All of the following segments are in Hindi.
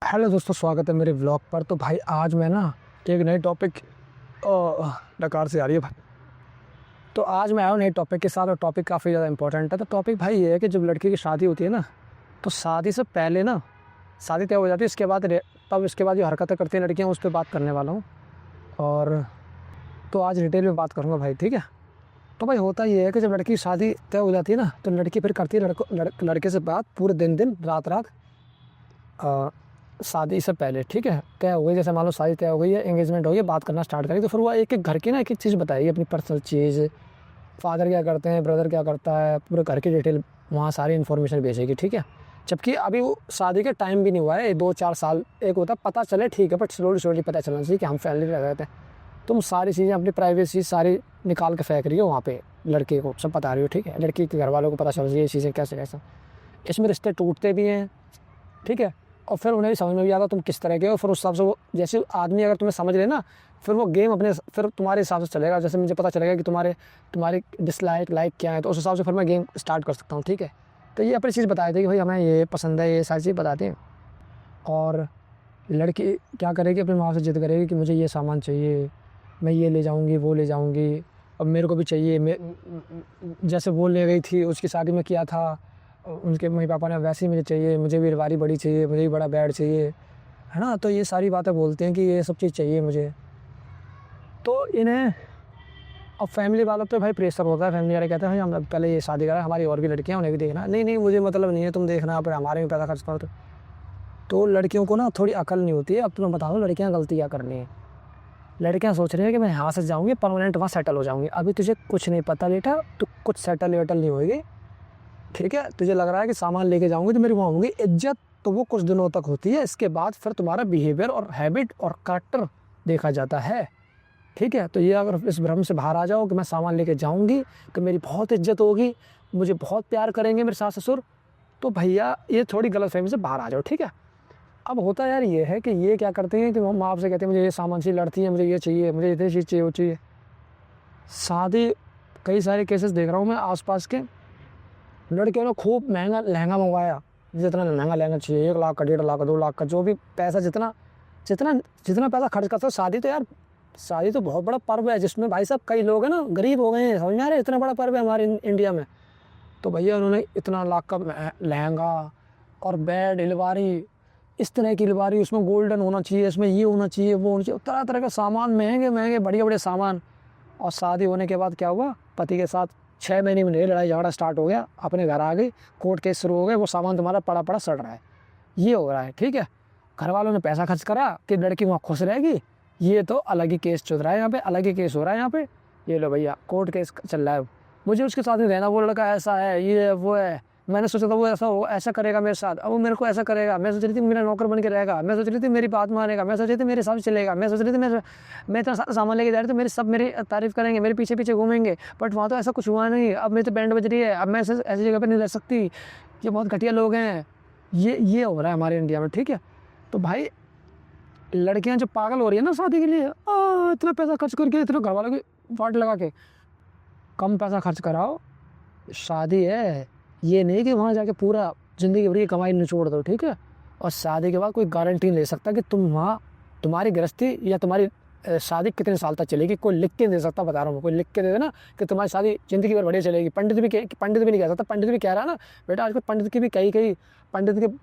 हेलो दोस्तों, स्वागत है मेरे व्लॉग पर। तो भाई आज मैं ना एक नए टॉपिक डकार से आ रही है भाई। तो आज मैं आया हूँ नए टॉपिक के साथ और टॉपिक काफ़ी ज़्यादा इंपॉर्टेंट है। तो टॉपिक भाई ये है कि जब लड़की की शादी होती है ना, तो शादी से पहले ना शादी तय हो जाती है, इसके बाद तब इसके बाद जो हरकतें करती हैं लड़कियाँ, उस पर बात करने वाला हूँ। और तो आज डिटेल में बात करूँगा भाई, ठीक है। तो भाई होता ये है कि जब लड़की की शादी तय हो जाती है ना, तो लड़की फिर करती है लड़के से बात पूरे दिन दिन रात रात शादी से पहले, ठीक है। तय हो गई, जैसे मान लो शादी तय हो गई है, एंगेजमेंट हो गई, बात करना स्टार्ट करेगी, तो फिर वो एक एक घर की ना एक एक चीज़ बताएगी, अपनी पर्सनल चीज़, फादर क्या करते हैं, ब्रदर क्या करता है, पूरे घर की डिटेल वहाँ सारी इन्फॉर्मेशन भेजेगी, ठीक है। जबकि अभी वो शादी के टाइम भी नहीं हुआ है, 2-4 साल एक होता पता चले, ठीक है, बट स्लोली स्लोली पता चलना चाहिए कि हम फैमिली रह रहे थे। तुम सारी चीज़ें अपनी प्राइवेसी सारी निकाल के फेंक रही हो वहाँ पे, लड़के को सब बता रही हो, ठीक है। लड़की के घर वालों को पता चल रही है ये चीज़ें कैसे कैसे। इसमें रिश्ते टूटते भी हैं, ठीक है। और फिर उन्हें भी समझ में भी आता तुम किस तरह के हो। फिर उस हिसाब से वो जैसे आदमी अगर तुम्हें समझ ले ना, फिर वो गेम अपने फिर तुम्हारे हिसाब से चलेगा। जैसे मुझे पता चलेगा कि तुम्हारी डिसलाइक लाइक क्या है, तो उस हिसाब से फिर मैं गेम स्टार्ट कर सकता हूँ, ठीक है। तो ये अपनी चीज़ बताए थे कि भाई हमें ये पसंद है, ये सारी चीज़ बताते हैं। और लड़की क्या करेगी, अपनी माँ से जिद करेगी कि मुझे ये सामान चाहिए, मैं ये ले जाऊँगी, वो ले जाऊँगी, अब मेरे को भी चाहिए। जैसे वो ले गई थी, उसकी शादी में किया था उनके मम्मी पापा ने, वैसे ही मुझे चाहिए, मुझे भी अलमारी बड़ी चाहिए, मुझे भी बड़ा बेड चाहिए, है ना। तो ये सारी बातें बोलते हैं कि ये सब चीज़ चाहिए मुझे। तो इन्हें अब फैमिली वालों पे भाई प्रेशर होता है। फैमिली वाले कहते हैं भाई हम पहले ये शादी करा, हमारी और भी लड़कियां, उन्हें भी देखना। नहीं नहीं, मुझे मतलब नहीं है, तुम देखना, पर हमारे में पैसा खर्च करो। तो लड़कियों को ना थोड़ी अकल नहीं होती है। अब तुम्हें बता दो लड़कियाँ गलती क्या करनी है। लड़कियाँ सोच रही है कि मैं यहाँ से जाऊँगी, परमानेंट वहाँ सेटल हो जाऊँगी। अभी तुझे कुछ नहीं पता बेटा, तो कुछ सेटल वेटल नहीं होगी, ठीक है। तुझे लग रहा है कि सामान लेके जाऊंगी तो मेरी वहाँ होंगी इज्जत, तो वो कुछ दिनों तक होती है। इसके बाद फिर तुम्हारा बिहेवियर और हैबिट और कैरेक्टर देखा जाता है, ठीक है। तो ये अगर इस भ्रम से बाहर आ जाओ कि मैं सामान लेके जाऊंगी तो मेरी बहुत इज्जत होगी, मुझे बहुत प्यार करेंगे मेरे सास ससुर, तो भैया ये थोड़ी गलतफहमी से बाहर आ जाओ, ठीक है। अब होता यार ये है कि ये क्या करते हैं कि माँ आपसे कहते हैं मुझे ये सामान चाहिए, लड़ती है मुझे ये चाहिए, मुझे इतनी चीज़ चाहिए, वो चाहिए। शादी कई सारे केसेस देख रहा हूँ मैं आसपास के। लड़कियों ने खूब महंगा लहंगा मंगवाया, जितना महंगा लहंगा चाहिए, 1 लाख का, 1.5 लाख का, 2 लाख का, जो भी पैसा जितना जितना जितना पैसा खर्च करते हो। शादी तो यार, शादी तो बहुत बड़ा पर्व है, जिसमें भाई साहब कई लोग हैं ना गरीब हो गए हैं, समझ में आ रहे हैं, इतना बड़ा पर्व है हमारे इंडिया में। तो भैया उन्होंने इतना लाख का लहंगा और बेड, अलमारी, इस तरह की अलमारी, उसमें गोल्डन होना चाहिए, इसमें ये होना चाहिए, वो होना चाहिए, तरह तरह का सामान, महंगे महंगे बढ़िया बढ़िया सामान। और शादी होने के बाद क्या हुआ, पति के साथ 6 महीने में लड़ाई झगड़ा स्टार्ट हो गया, अपने घर आ गई, कोर्ट केस शुरू हो गए, वो सामान तुम्हारा पड़ा पड़ा सड़ रहा है, ये हो रहा है, ठीक है। घर वालों ने पैसा खर्च करा कि लड़की वहाँ खुश रहेगी, ये तो अलग ही केस चल रहा है यहाँ पे, अलग ही केस हो रहा है यहाँ पे। ये लो भैया कोर्ट केस चल रहा है, मुझे उसके साथ नहीं रहना, वो लड़का ऐसा है, ये वो है, मैंने सोचा था वो ऐसा करेगा मेरे साथ, अब वो मेरे को ऐसा करेगा, मैं सोच रही थी मेरा नौकर बन के रहेगा, मैं सोच रही थी मेरी बात मानेगा, मैं सोच रही थी मेरे साथ चलेगा, मैं सोच रही थी मैं इतना सामान लेके जा रही थी, मेरी सब मेरी तारीफ करेंगे, मेरे पीछे पीछे घूमेंगे। बट वहाँ तो ऐसा कुछ हुआ नहीं, अब मेरी तो बैंड बज रही है, अब मैं ऐसी जगह पर नहीं रह सकती, ये बहुत घटिया लोग हैं, ये हो रहा है हमारे इंडिया में, ठीक है। तो भाई लड़कियां जो पागल हो रही है ना शादी के लिए, इतना पैसा खर्च करके, इतना घर वालों की वाट लगा के, कम पैसा खर्च कराओ, शादी है, ये नहीं कि वहाँ जाके पूरा ज़िंदगी भर की कमाई निचोड़ दो, ठीक है। और शादी के बाद कोई गारंटी नहीं ले सकता कि तुम वहाँ तुम्हारी गृहस्थी या तुम्हारी शादी कितने साल तक चलेगी, कोई लिख के नहीं दे सकता, बता रहा हूँ। कोई लिख के दे देना कि तुम्हारी शादी ज़िंदगी भर बढ़िया चलेगी, पंडित भी नहीं कह सकता। पंडित भी कह रहा है ना बेटा, आजकल पंडित की भी कई पंडित के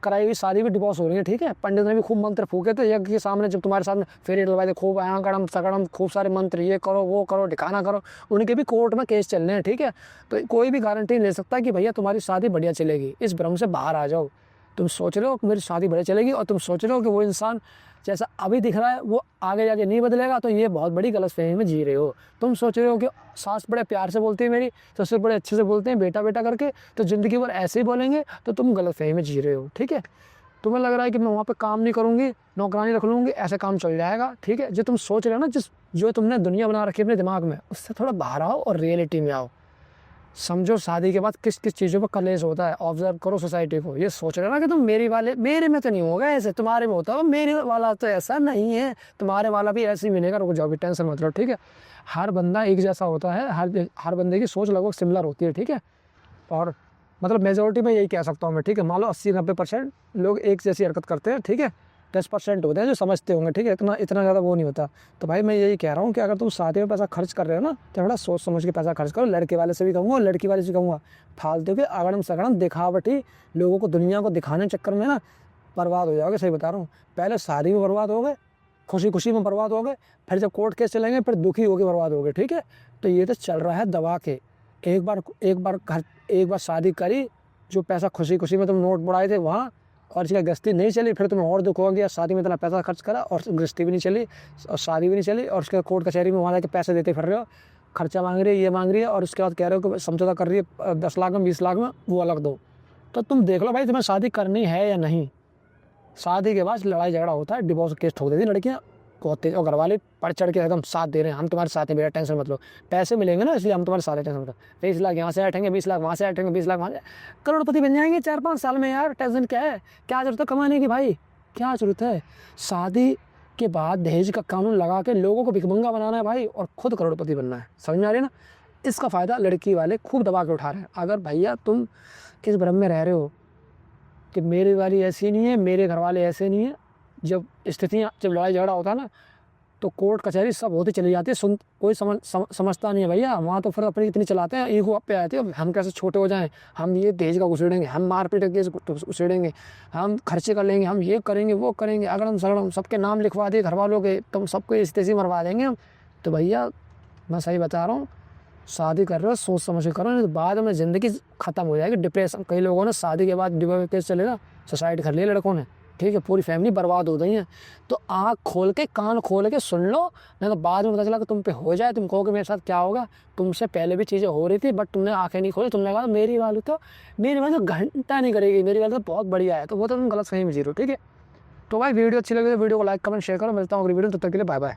कराई हुई शादी भी डिवोर्स हो रही है, ठीक है। पंडित ने भी खूब मंत्र फूके थे यज्ञ के सामने, जब तुम्हारे सामने फेरे डलवाए थे, खूब आकड़म सकड़म, खूब सारे मंत्र, ये करो वो करो ढिकाना करो, उनके भी कोर्ट में केस चल रहे हैं, ठीक है। तो कोई भी गारंटी नहीं ले सकता कि भैया तुम्हारी शादी बढ़िया चलेगी। इस भ्रम से बाहर आ जाओ। तुम सोच रहे हो कि मेरी शादी बढ़िया चलेगी, और तुम सोच रहे हो कि वो इंसान जैसा अभी दिख रहा है वो आगे जाके नहीं बदलेगा, तो ये बहुत बड़ी गलतफहमी में जी रहे हो। तुम सोच रहे हो कि सास बड़े प्यार से बोलती है मेरी, ससुर बड़े अच्छे से बोलते हैं बेटा बेटा करके, तो ज़िंदगी भर ऐसे ही बोलेंगे, तो तुम गलतफहमी में जी रहे हो, ठीक है। तुम्हें लग रहा है कि मैं वहाँ पे काम नहीं करूँगी, नौकरानी रख लूँगी, ऐसे काम चल जाएगा, ठीक है। जो तुम सोच रहे हो ना, जो तुमने दुनिया बना रखी है अपने दिमाग में, उससे थोड़ा बाहर आओ और रियलिटी में आओ। समझो शादी के बाद किस किस चीज़ों पर कलेश होता है, ऑब्जर्व करो सोसाइटी को। ये सोच रहे हो ना कि तुम मेरे में तो नहीं होगा ऐसे, तुम्हारे में होता है, मेरे वाला तो ऐसा नहीं है, तुम्हारे वाला भी ऐसे ही मिलेगा, रुक जाओ भी, टेंशन मत लो, ठीक है। हर बंदा एक जैसा होता है, हर बंदे की सोच लगभग सिमिलर होती है, ठीक है। और मतलब मेजोरिटी में यही कह सकता हूँ मैं, ठीक है। मान लो 80-90% लोग एक जैसी हरकत करते हैं, ठीक है। 10% होते हैं जो समझते होंगे, ठीक है। इतना इतना ज़्यादा वो नहीं होता। तो भाई मैं यही कह रहा हूँ कि अगर तुम शादी में पैसा खर्च कर रहे हो ना, तो थोड़ा सोच समझ के पैसा खर्च करो। लड़के वाले से भी कहूँगा और लड़की वाले से कहूँगा, फालतू के अगड़म सगड़म दिखावटी लोगों को दुनिया को दिखाने के चक्कर में ना बर्बाद हो जाओगे। सही बता रहा हूँ। पहले शादी में बर्बाद हो गए, खुशी खुशी में बर्बाद हो गए, फिर जब कोर्ट केस चलेंगे फिर दुखी होकर बर्बाद हो गए, ठीक है। तो ये तो चल रहा है दबा के। एक बार शादी करी, जो पैसा खुशी खुशी में तुम नोट बुड़ाए थे वहाँ, और इसका गृहस्थी नहीं चली, फिर तुम्हें और दुख हो गया। शादी में इतना पैसा खर्च करा और गृहस्थी भी नहीं चली और शादी भी नहीं चली, और उसके कोर्ट कचहरी में वहाँ जाके पैसे देते फिर रहे हो, खर्चा मांग रही है, ये मांग रही है, और उसके बाद कह रहे हो कि समझौता कर रही है 10 लाख में 20 लाख में, वो अलग दो। तो तुम देख लो भाई तुम्हें शादी करनी है या नहीं। शादी के बाद लड़ाई झगड़ा होता है, डिवोर्स केस ठोक देती लड़कियाँ बहुत तेज, और घर वाले बढ़ चढ़ के एकदम साथ दे रहे हैं, हम तुम्हारे साथ हैं बेटा, टेंशन मत लो, पैसे मिलेंगे ना इसलिए हम तुम्हारे साथ हैं, टेंशन मत लो। 20 लाख यहाँ से ऐठेंगे, 20 लाख वहाँ से ऐठेंगे, 20 लाख वहाँ से, करोड़पति बन जाएंगे 4-5 साल में यार। टेंशन क्या है, क्या जरूरत है कमाने की भाई, क्या जरूरत है। शादी के बाद दहेज का कानून लगा के लोगों को भिखमंगा बनाना है भाई, और खुद करोड़पति बनना है। समझ में आ रही है ना। इसका फ़ायदा लड़की वाले खूब दबा के उठा रहे हैं। अगर भैया तुम किस भ्रम में रह रहे हो कि मेरी वाली ऐसी नहीं है, मेरे घर वाले ऐसे नहीं है, जब स्थितियाँ, जब लड़ाई झगड़ा होता है ना, तो कोर्ट कचहरी सब होती चली जाती है, कोई समझता नहीं है भैया। वहाँ तो फिर अपनी इतनी चलाते हैं, ईगो पे आते हैं, हम कैसे छोटे हो जाएं, हम ये दहेज का उछेड़ेंगे, हम मारपीट के उछेड़ेंगे, हम खर्चे कर लेंगे, हम ये करेंगे वो करेंगे, अगड़म सगड़म सबके नाम लिखवा दिए घर वालों के, तुम सबको इस तेजी मरवा देंगे हम। तो भैया मैं सही बता रहा हूँ, शादी कर रहे हो सोच समझ के करो, नहीं तो बाद में ज़िंदगी ख़त्म हो जाएगी। डिप्रेशन, कई लोगों ने शादी के बाद डिवोर्स केस चलेगा, सुसाइड कर लिया लड़कों ने, ठीक है, पूरी फैमिली बर्बाद हो गई है। तो आँख खोल के कान खोल के सुन लो, नहीं तो बाद में पता चला कि तुम पे हो जाए, तुम कहोगे मेरे साथ क्या होगा, तुमसे पहले भी चीज़ें हो रही थी बट तुमने आंखें नहीं खोली, तुमने कहा मेरी वाली तो घंटा नहीं करेगी, मेरी वाली तो बहुत बढ़िया है, तो वो तो तुम गलत फहमी में जी रहे हो, ठीक है। तो भाई वीडियो अच्छी लगी तो वीडियो को लाइक कमेंट शेयर करो। मिलता हूँ अगली वीडियो, तब तक के लिए बाय बाय।